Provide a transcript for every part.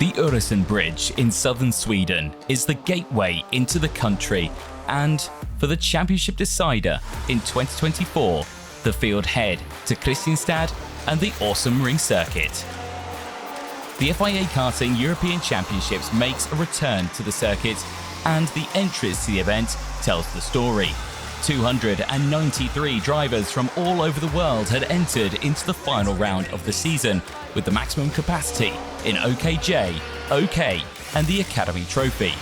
The Öresund Bridge in southern Sweden is the gateway into the country, and for the championship decider in 2024, the field head to Kristianstad and the awesome ring circuit. The FIA Karting European Championships makes a return to the circuit, and the entries to the event tells the story. 293 drivers from all over the world had entered into the final round of the season, with the maximum capacity in OKJ, OK, and the Academy Trophy.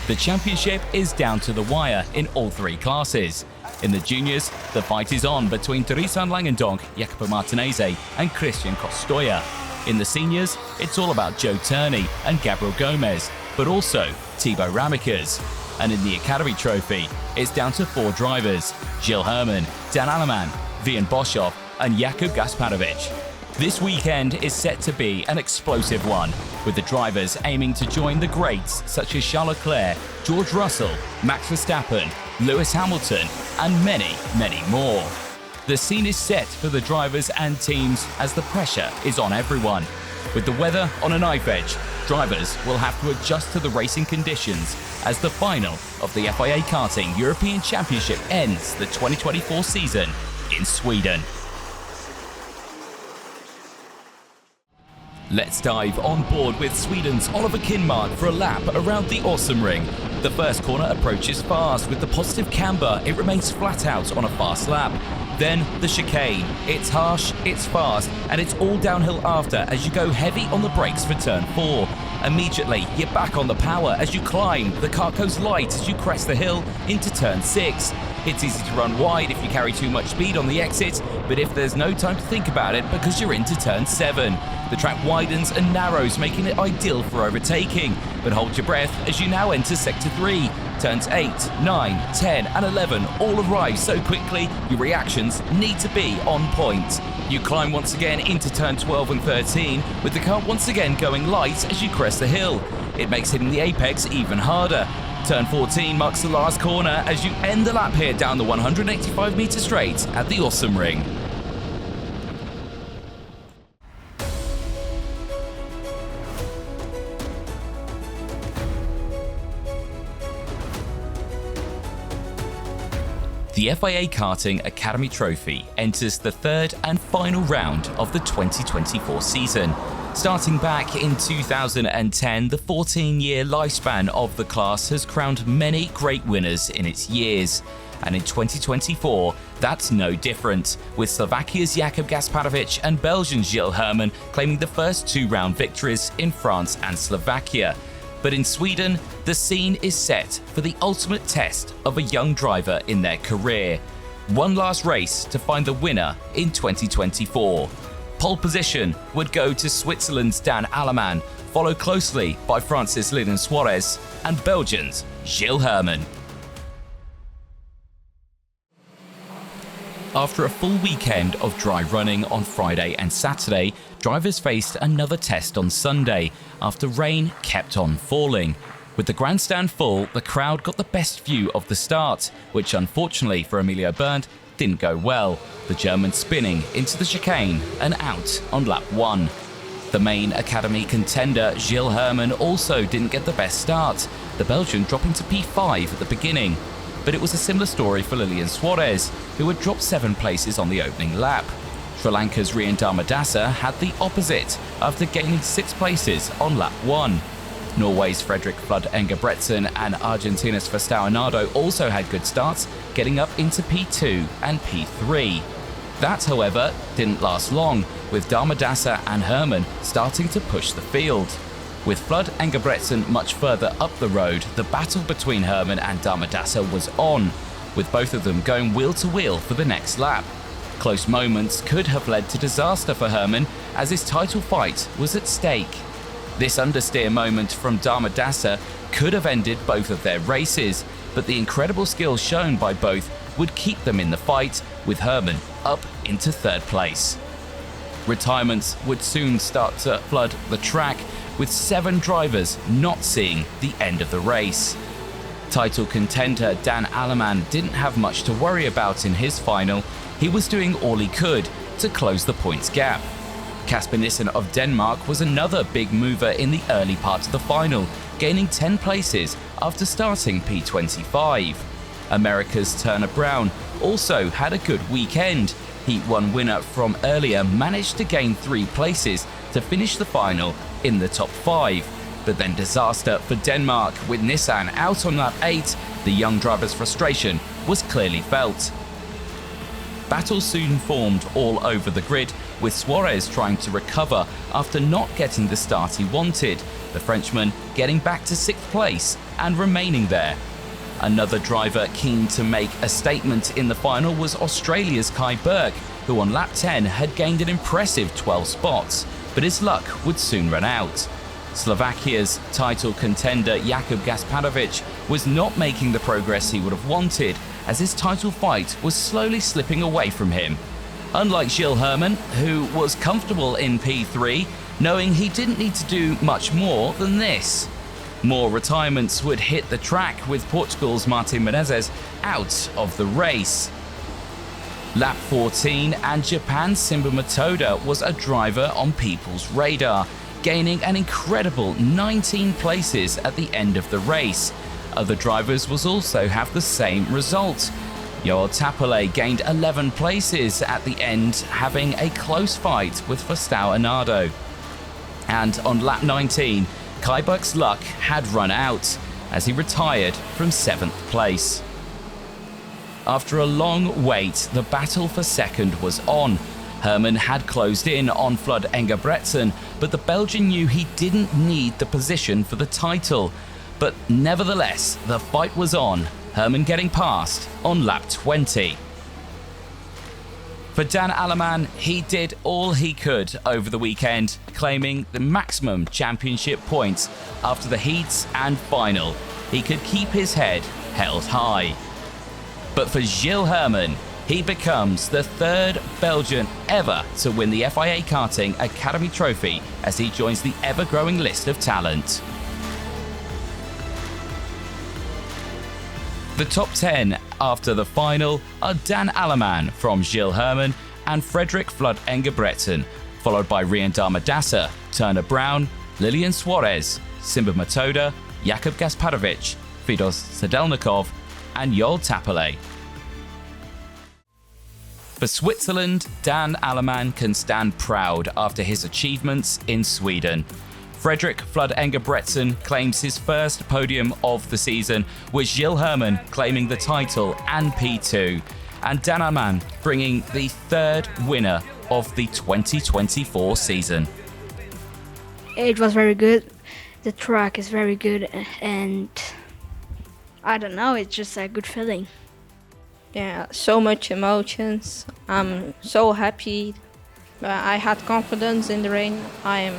The championship is down to the wire in all three classes. In the juniors, the fight is on between Dries and Langendonck, Jacopo Martinez and Christian Kostoya. In the seniors, it's all about Joe Turney and Gabriel Gomez, but also Thibaut Ramekers. And in the Academy Trophy, it's down to four drivers: Gilles Herman, Dan Allemann, Vian Boshoff and Jakub Gasparovic. This weekend is set to be an explosive one, with the drivers aiming to join the greats such as Charles Leclerc, George Russell, Max Verstappen, Lewis Hamilton and many, many more. The scene is set for the drivers and teams as the pressure is on everyone. With the weather on a knife edge, drivers will have to adjust to the racing conditions as the final of the FIA Karting European Championship ends the 2024 season in Sweden. Let's dive on board with Sweden's Oliver Kinmark for a lap around the awesome ring. The first corner approaches fast. With the positive camber, it remains flat out on a fast lap. Then the chicane. It's harsh, it's fast, and it's all downhill after as you go heavy on the brakes for turn 4. Immediately, you're back on the power as you climb. The car goes light as you crest the hill into turn 6. It's easy to run wide if you carry too much speed on the exit, but if there's no time to think about it because you're into turn 7. The track widens and narrows, making it ideal for overtaking, but hold your breath as you now enter sector 3. Turns 8, 9, 10 and 11 all arrive so quickly, your reactions need to be on point. You climb once again into turn 12 and 13, with the car once again going light as you crest the hill. It makes hitting the apex even harder. Turn 14 marks the last corner as you end the lap here down the 185-metre straight at the awesome ring. The FIA Karting Academy Trophy enters the third and final round of the 2024 season. Starting back in 2010, the 14-year lifespan of the class has crowned many great winners in its years. And in 2024, that's no different, with Slovakia's Jakub Gasparovic and Belgium's Gilles Herman claiming the first two-round victories in France and Slovakia. But in Sweden, the scene is set for the ultimate test of a young driver in their career. One last race to find the winner in 2024. Pole position would go to Switzerland's Dan Allemann, followed closely by France's Lilian Suarez and Belgium's Gilles Herman. After a full weekend of dry running on Friday and Saturday, drivers faced another test on Sunday after rain kept on falling. With the grandstand full, the crowd got the best view of the start, which unfortunately for Emilio Berndt didn't go well, the German spinning into the chicane and out on lap 1. The main Academy contender Gilles Herman also didn't get the best start, the Belgian dropping to P5 at the beginning. But it was a similar story for Lilian Suarez, who had dropped 7 places on the opening lap. Sri Lanka's Rian Dharmadasa had the opposite after gaining 6 places on lap 1. Norway's Fredrik Flood Engebretsen and Argentina's Fausto also had good starts, getting up into P2 and P3. That, however, didn't last long, with Dharmadasa and Herman starting to push the field. With Flood Engebretsen much further up the road, the battle between Herman and Dharmadasa was on, with both of them going wheel to wheel for the next lap. Close moments could have led to disaster for Herman, as his title fight was at stake. This understeer moment from Dharmadasa could have ended both of their races, but the incredible skill shown by both would keep them in the fight, with Herman up into 3rd place. Retirements would soon start to flood the track, with 7 drivers not seeing the end of the race. Title contender Dan Allemann didn't have much to worry about in his final. He was doing all he could to close the points gap. Casper Nissen of Denmark was another big mover in the early part of the final, gaining 10 places after starting P25. America's Turner Brown also had a good weekend. Heat 1 winner from earlier managed to gain 3 places to finish the final in the top 5. But then disaster for Denmark, with Nissan out on lap 8, the young driver's frustration was clearly felt. Battles soon formed all over the grid, with Suarez trying to recover after not getting the start he wanted, the Frenchman getting back to 6th place and remaining there. Another driver keen to make a statement in the final was Australia's Kai Burke, who on lap 10 had gained an impressive 12 spots, but his luck would soon run out. Slovakia's title contender Jakub Gasparovic was not making the progress he would have wanted, as his title fight was slowly slipping away from him. Unlike Gilles Herman, who was comfortable in P3, knowing he didn't need to do much more than this. More retirements would hit the track, with Portugal's Martin Menezes out of the race. Lap 14 and Japan's Simba Matoda was a driver on people's radar, gaining an incredible 19 places at the end of the race. Other drivers will also have the same result. Joel Tapale gained 11 places at the end, having a close fight with Fastao Anado. And on lap 19, Kai Burke's luck had run out, as he retired from 7th place. After a long wait, the battle for second was on. Herman had closed in on Flood Engebretsen, but the Belgian knew he didn't need the position for the title. But nevertheless, the fight was on, Herman getting past on lap 20. For Dan Allemann, he did all he could over the weekend, claiming the maximum championship points after the heats and final. He could keep his head held high. But for Gilles Herman, he becomes the 3rd Belgian ever to win the FIA Karting Academy Trophy, as he joins the ever-growing list of talent. The top 10 after the final are Dan Allemann from Gilles Herman and Frederik Flood Engebretsen, followed by Rian Darmadasa, Turner Brown, Lilian Suarez, Simba Matoda, Jakub Gasparovic, Fidos Sedelnikov, and Joel Tapale. For Switzerland, Dan Allemann can stand proud after his achievements in Sweden. Frederik Flood Engebretsen claims his first podium of the season, with Gilles Herman claiming the title and P2, and Dan Allemann bringing the 3rd winner of the 2024 season. It was very good. The track is very good, and I don't know, it's just a good feeling. Yeah, so much emotions. I'm so happy. I had confidence in the ring. I am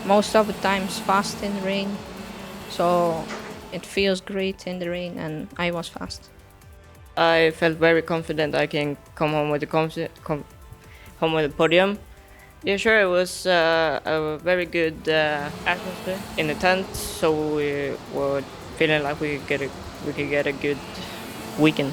most of the times fast in the ring, so it feels great in the ring, and I was fast. I felt very confident I can come home with the podium. Yeah, sure, it was a very good atmosphere in the tent, so we were feeling like we could get a good weekend.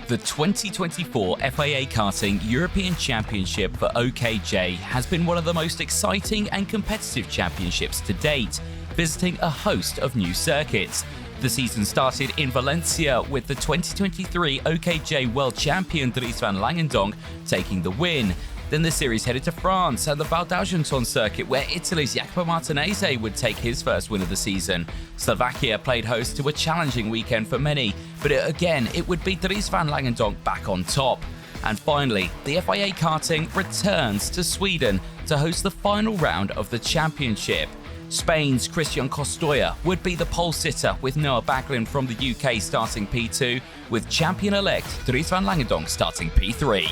The 2024 FIA Karting European Championship for OKJ has been one of the most exciting and competitive championships to date, visiting a host of new circuits. The season started in Valencia with the 2023 OKJ World Champion Dries van Langendonck taking the win. Then the series headed to France and the Val d'Argenton circuit, where Italy's Jacopo Martinez would take his first win of the season. Slovakia played host to a challenging weekend for many, but it would be Dries van Langendonck back on top. And finally, the FIA Karting returns to Sweden to host the final round of the championship. Spain's Christian Costoya would be the pole sitter, with Noah Backlund from the UK starting P2, with champion-elect Dries van Langendonck starting P3.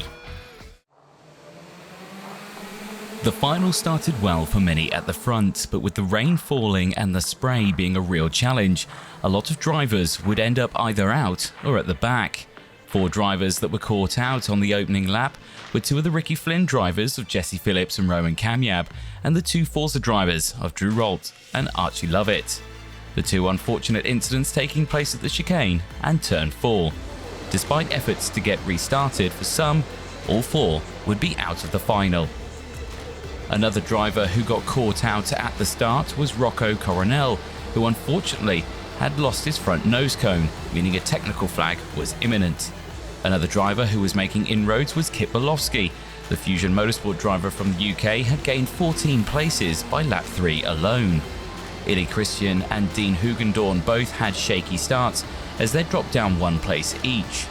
The final started well for many at the front, but with the rain falling and the spray being a real challenge, a lot of drivers would end up either out or at the back. 4 drivers that were caught out on the opening lap were 2 of the Ricky Flynn drivers of Jesse Phillips and Rowan Kamyab, and the 2 Forza drivers of Drew Rolt and Archie Lovett. the two unfortunate incidents taking place at the chicane and turn 4. Despite efforts to get restarted for some, all 4 would be out of the final. Another driver who got caught out at the start was Rocco Coronel, who unfortunately had lost his front nose cone, meaning a technical flag was imminent. Another driver who was making inroads was Kit Bolowski. The Fusion Motorsport driver from the UK had gained 14 places by lap 3 alone. Illy Christian and Dean Hugendorn both had shaky starts as they dropped down 1 place each.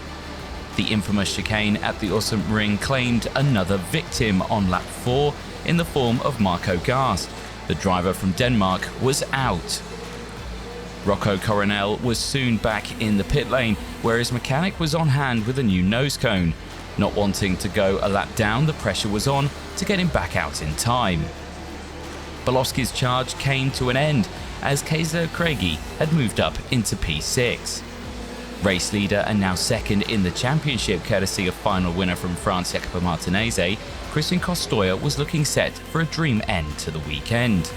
The infamous chicane at the Ring claimed another victim on lap 4 in the form of Marco Gast. The driver from Denmark was out. Rocco Coronel was soon back in the pit lane, where his mechanic was on hand with a new nose cone. Not wanting to go a lap down, the pressure was on to get him back out in time. Bolowski's charge came to an end as Kaiser Craigie had moved up into P6. Race leader and now second in the championship, courtesy of final winner from France Jacopo Martinez, Christian Costoya was looking set for a dream end to the weekend.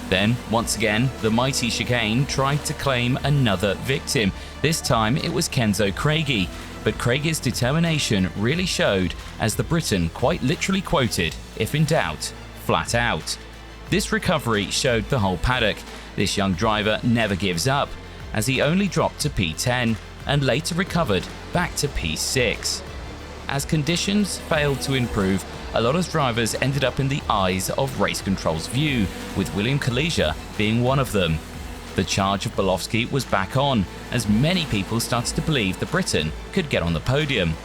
Then, once again, the mighty chicane tried to claim another victim. This time it was Kenzo Craigie, but Craigie's determination really showed as the Briton quite literally quoted, "If in doubt, flat out." This recovery showed the whole paddock. This young driver never gives up, as he only dropped to P10 and later recovered back to P6. As conditions failed to improve, a lot of drivers ended up in the eyes of race control's view, with William Kalijah being one of them. The charge of Bolowski was back on, as many people started to believe the Briton could get on the podium.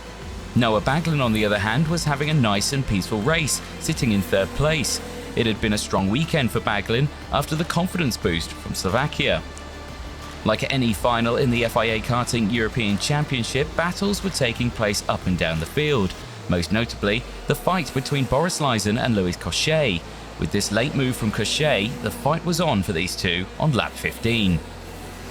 Noah Baglin, on the other hand, was having a nice and peaceful race, sitting in 3rd place. It had been a strong weekend for Baglin after the confidence boost from Slovakia. Like any final in the FIA Karting European Championship, battles were taking place up and down the field, most notably the fight between Boris Leisen and Louis Cochet. With this late move from Cochet, the fight was on for these two on lap 15.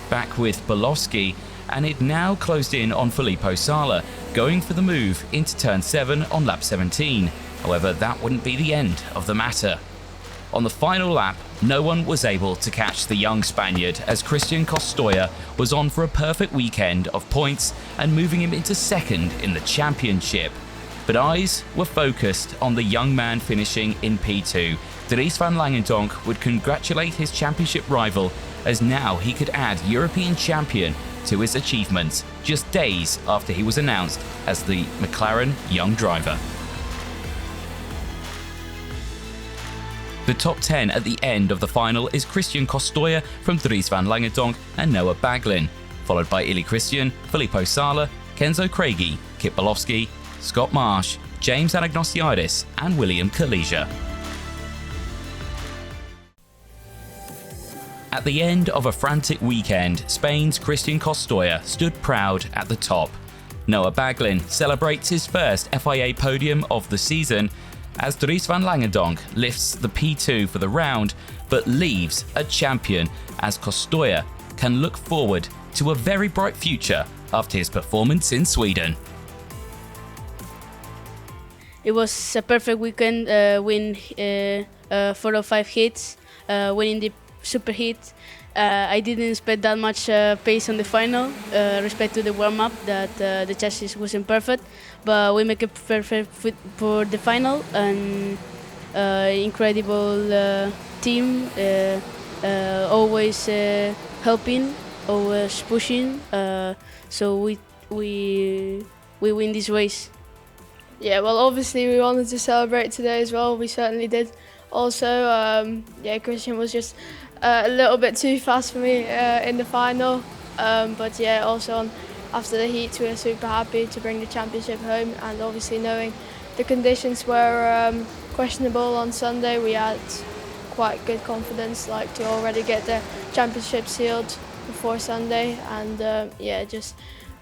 Back with Bolowski, and it now closed in on Filippo Sala, going for the move into turn 7 on lap 17. However, that wouldn't be the end of the matter. On the final lap, no one was able to catch the young Spaniard, as Christian Costoya was on for a perfect weekend of points and moving him into 2nd in the championship. But eyes were focused on the young man finishing in P2. Dries van Langendonck would congratulate his championship rival, as now he could add European champion to his achievements just days after he was announced as the McLaren young driver. The top 10 at the end of the final is Christian Costoya from Dries van Langendonck and Noah Baglin, followed by Illy Christian, Filippo Sala, Kenzo Craigie, Kit Bolowski, Scott Marsh, James Anagnosiadis and William Kalijah. At the end of a frantic weekend, Spain's Christian Costoya stood proud at the top. Noah Baglin celebrates his first FIA podium of the season, as Dries van Langendonck lifts the P2 for the round, but leaves a champion, as Costoya can look forward to a very bright future after his performance in Sweden. It was a perfect weekend, win 4 of 5 hits, winning the super hit. I didn't expect that much pace on the final, respect to the warm-up, that the chassis wasn't perfect, but we make it perfect for the final, and incredible team, always helping, always pushing, so we win this race. Yeah, well, obviously we wanted to celebrate today as well. We certainly did. Also, yeah, Christian was just a little bit too fast for me in the final. But yeah, also after the heats, we were super happy to bring the championship home. And obviously, knowing the conditions were questionable on Sunday, we had quite good confidence, like to already get the championship sealed before Sunday. And yeah, just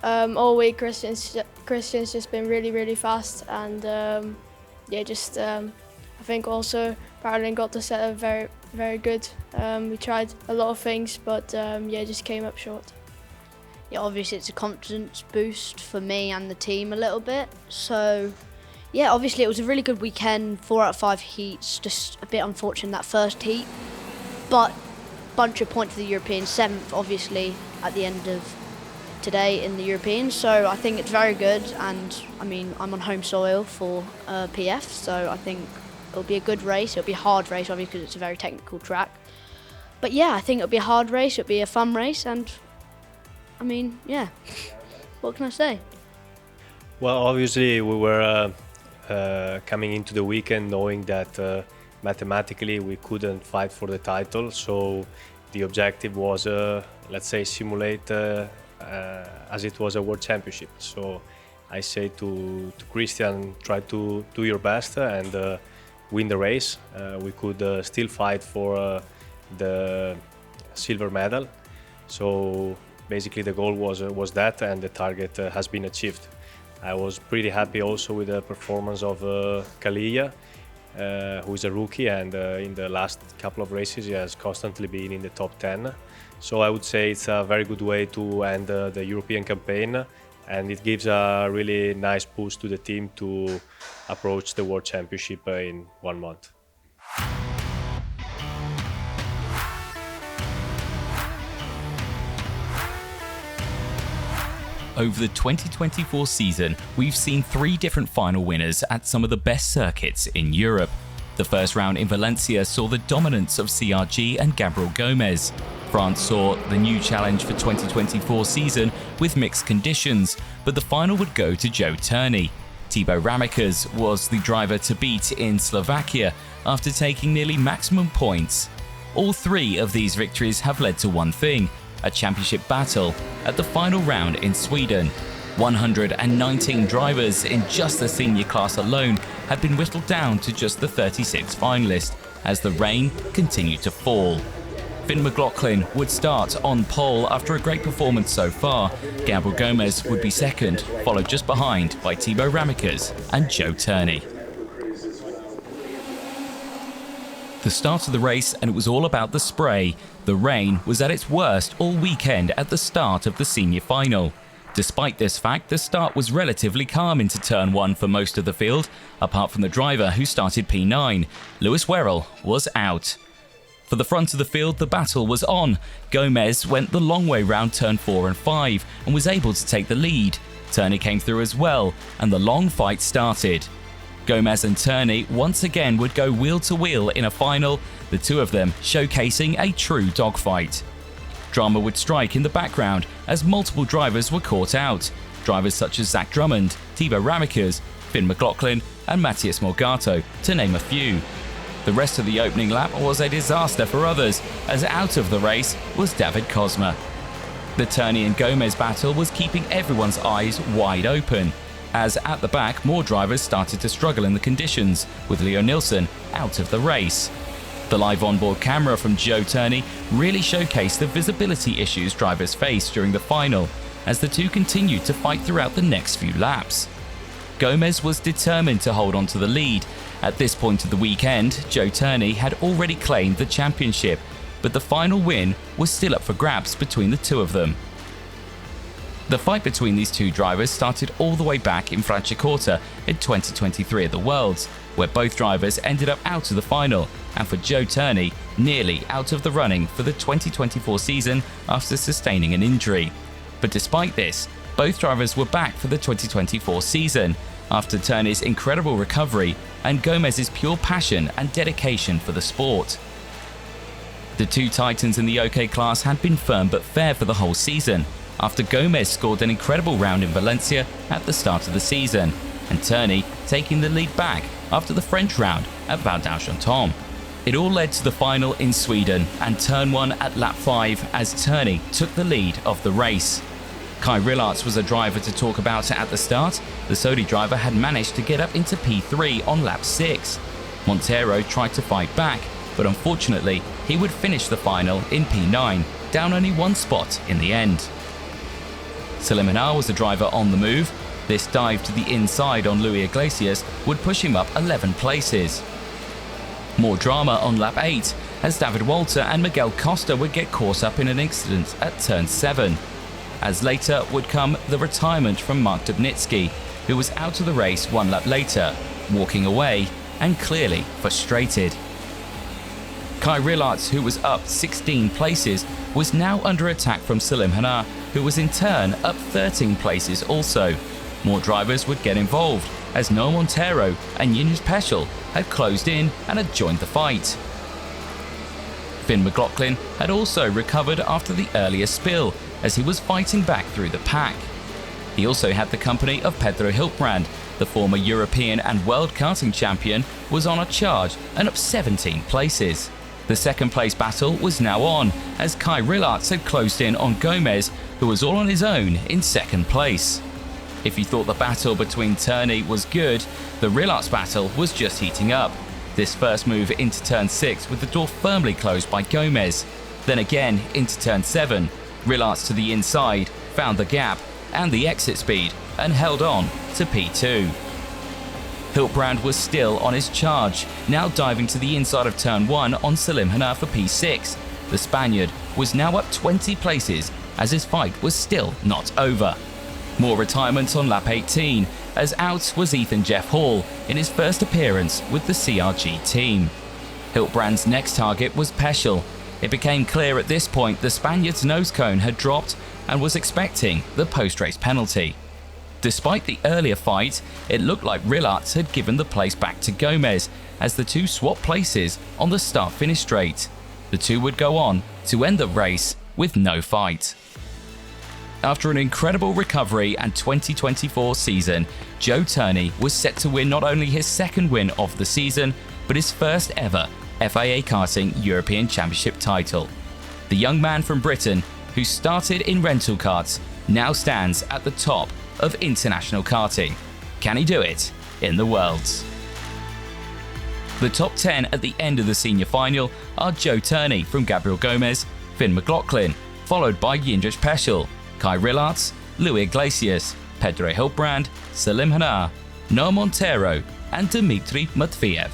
all week, Christian's just been really fast, and yeah, just I think also Paralin got the setup very good. We tried a lot of things, but yeah, just came up short. Yeah, obviously it's a confidence boost for me and the team a little bit. So yeah, obviously it was a really good weekend, 4 out of 5 heats, just a bit unfortunate that first heat. But bunch of points for the European, 7th obviously at the end of today in the European, so I think it's very good, and I mean I'm on home soil for PF, so I think it'll be a good race. It'll be a hard race obviously because it's a very technical track, but yeah, I think it'll be a hard race, it'll be a fun race, and I mean, yeah, what can I say? Well, obviously we were coming into the weekend knowing that mathematically we couldn't fight for the title, so the objective was let's say simulate as it was a world championship. So I say to Christian, try to do your best and win the race. We could still fight for the silver medal. So basically the goal was that, and the target has been achieved. I was pretty happy also with the performance of Kalia, who is a rookie, and in the last couple of races he has constantly been in the top 10. So I would say it's a very good way to end the European campaign, and it gives a really nice boost to the team to approach the World Championship in 1 month. Over the 2024 season, we've seen 3 different final winners at some of the best circuits in Europe. The first round in Valencia saw the dominance of CRG and Gabriel Gomez. France saw the new challenge for 2024 season with mixed conditions, but the final would go to Joe Turney. Thibaut Ramekers was the driver to beat in Slovakia after taking nearly maximum points. All 3 of these victories have led to one thing: a championship battle at the final round in Sweden. 119 drivers in just the senior class alone had been whittled down to just the 36 finalists as the rain continued to fall. Finn McLaughlin would start on pole after a great performance so far. Gabriel Gomez would be second, followed just behind by Thibaut Ramekers and Joe Turney. The start of the race, and it was all about the spray. The rain was at its worst all weekend at the start of the senior final. Despite this fact, the start was relatively calm into turn 1 for most of the field, apart from the driver who started P9. Lewis Werrell was out. For the front of the field, the battle was on. Gomez went the long way round turn 4 and 5 and was able to take the lead. Turney came through as well, and the long fight started. Gomez and Turney once again would go wheel to wheel in a final, the two of them showcasing a true dogfight. Drama would strike in the background as multiple drivers were caught out. Drivers such as Zach Drummond, Thibaut Ramekers, Finn McLaughlin and Matthias Morgato, to name a few. The rest of the opening lap was a disaster for others, as out of the race was David Cosma. The Turney and Gomez battle was keeping everyone's eyes wide open, as at the back more drivers started to struggle in the conditions, with Leo Nilsson out of the race. The live onboard camera from Joe Turney really showcased the visibility issues drivers faced during the final, as the two continued to fight throughout the next few laps. Gomez was determined to hold on to the lead. At this point of the weekend, Joe Turney had already claimed the championship, but the final win was still up for grabs between the two of them. The fight between these two drivers started all the way back in Franciacorta in 2023 at the Worlds, where both drivers ended up out of the final, and for Joe Turney, nearly out of the running for the 2024 season after sustaining an injury. But despite this, both drivers were back for the 2024 season, after Turney's incredible recovery and Gomez's pure passion and dedication for the sport. The two titans in the OK class had been firm but fair for the whole season, after Gomez scored an incredible round in Valencia at the start of the season, and Turney taking the lead back after the French round at Val d'Argenton. It all led to the final in Sweden and turn 1 at lap 5 as Turney took the lead of the race. Kai Rillarts was a driver to talk about at the start. The Saudi driver had managed to get up into P3 on lap 6. Montero tried to fight back, but unfortunately he would finish the final in P9, down only 1 spot in the end. Selimanar was the driver on the move. This dive to the inside on Louis Iglesias would push him up 11 places. More drama on lap 8, as David Walter and Miguel Costa would get caught up in an incident at turn 7. As later would come the retirement from Mark Dubnitsky, who was out of the race 1 lap later, walking away and clearly frustrated. Kai Rilarts, who was up 16 places, was now under attack from Salim Hanar, who was in turn up 13 places also. More drivers would get involved, as Noah Montero and Gilles had closed in and had joined the fight. Finn McLaughlin had also recovered after the earlier spill, as he was fighting back through the pack. He also had the company of Pedro Hiltbrand. The former European and World Karting Champion was on a charge and up 17 places. The second place battle was now on, as Kai Rilarts had closed in on Gomez, who was all on his own in second place. If you thought the battle between Turney was good, the Rilarts battle was just heating up. This first move into turn 6 with the door firmly closed by Gomez. Then again into turn 7, Rilarts to the inside, found the gap and the exit speed and held on to P2. Hiltbrand was still on his charge, now diving to the inside of turn 1 on Salim Hanar for P6. The Spaniard was now up 20 places as his fight was still not over. More retirements on lap 18, as out was Ethan Jeff Hall in his first appearance with the CRG team. Hiltbrand's next target was Peschel. It became clear at this point the Spaniard's nose cone had dropped and was expecting the post-race penalty. Despite the earlier fight, it looked like Rilarts had given the place back to Gomez as the two swapped places on the start-finish straight. The two would go on to end the race with no fight. After an incredible recovery and 2024 season, Joe Turney was set to win not only his second win of the season, but his first ever FIA Karting European Championship title. The young man from Britain, who started in rental karts, now stands at the top of international karting. Can he do it in the Worlds? The top 10 at the end of the senior final are Joe Turney from Gabriel Gomez, Finn McLaughlin, followed by Jindřich Peschel, Kai Rilarts, Louis Iglesias, Pedro Hiltbrand, Salim Hanar, Noah Montero and Dmitry Matviev.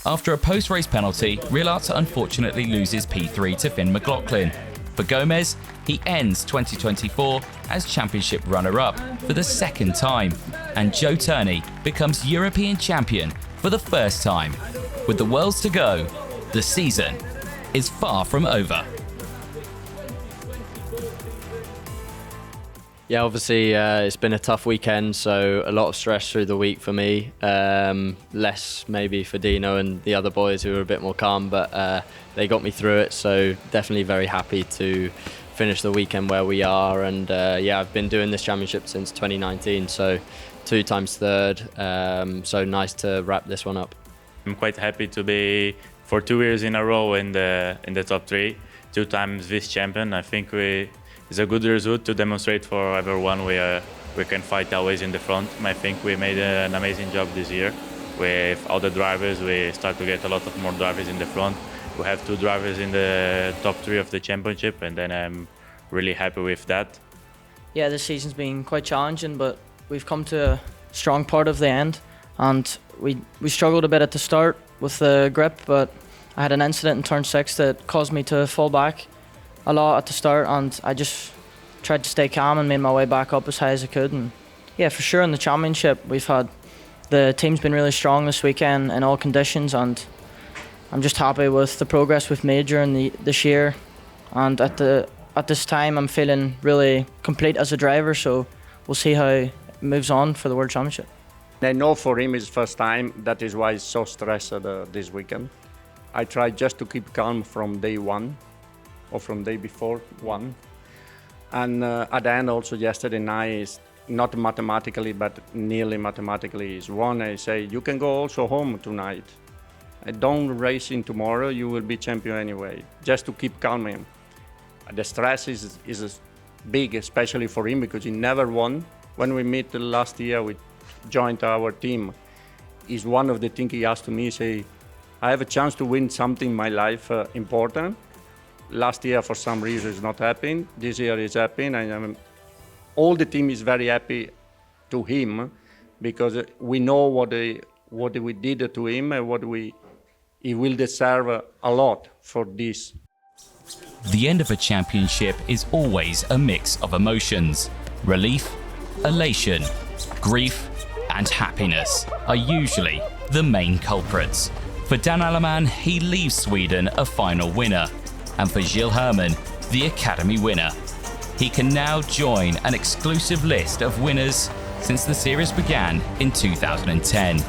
After a post-race penalty, Rilarts unfortunately loses P3 to Finn McLaughlin. For Gomez, he ends 2024 as championship runner-up for the second time, and Joe Turney becomes European champion for the first time. With the Worlds to go, the season is far from over. Yeah, obviously it's been a tough weekend, so a lot of stress through the week for me. Less maybe for Dino and the other boys who were a bit more calm, but they got me through it, so definitely very happy to finish the weekend where we are. And yeah, I've been doing this championship since 2019, so 2 times third, so nice to wrap this one up. I'm quite happy to be for 2 years in a row in the top 3, 2 times vice champion. I think it's a good result to demonstrate for everyone we can fight always in the front. I think we made an amazing job this year. With all the drivers, we start to get a lot of more drivers in the front. We have 2 drivers in the top 3 of the championship, and then I'm really happy with that. Yeah, this season's been quite challenging, but we've come to a strong part of the end, and we struggled a bit at the start with the grip, but I had an incident in turn 6 that caused me to fall back a lot at the start, and I just tried to stay calm and made my way back up as high as I could. And yeah, for sure in the championship the team's been really strong this weekend in all conditions, and I'm just happy with the progress we've made during this year. And at this time I'm feeling really complete as a driver, so we'll see how it moves on for the World Championship. I know for him it's first time, that is why he's so stressed this weekend. I tried just to keep calm from day 1 or from day before 1. And at the end also yesterday night, is not mathematically but nearly mathematically is won. I say you can go also home tonight. Don't race in tomorrow, you will be champion anyway. Just to keep calm him. The stress is big, especially for him, because he never won. When we met last year, we joined our team. Is one of the things he asked to me, say, I have a chance to win something in my life important. Last year, for some reason, it's not happening. This year is happening, and all the team is very happy to him, because we know what we did to him and he will deserve a lot for this. The end of a championship is always a mix of emotions. Relief, elation, grief, and happiness are usually the main culprits. For Dan Allemann, he leaves Sweden a final winner. And for Gilles Herman, the Academy winner. He can now join an exclusive list of winners since the series began in 2010.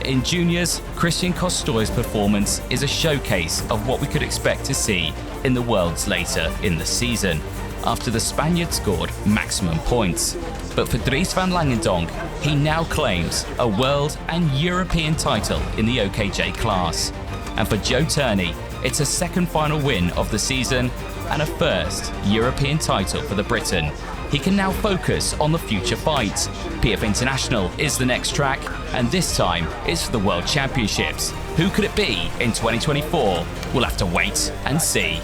In juniors, Christian Costoy's performance is a showcase of what we could expect to see in the Worlds later in the season, after the Spaniard scored maximum points. But for Dries van Langendonck, he now claims a world and European title in the OKJ class. And for Joe Turney, it's a second final win of the season and a first European title for the Briton. He can now focus on the future fight. PF International is the next track, and this time it's for the World Championships. Who could it be in 2024? We'll have to wait and see.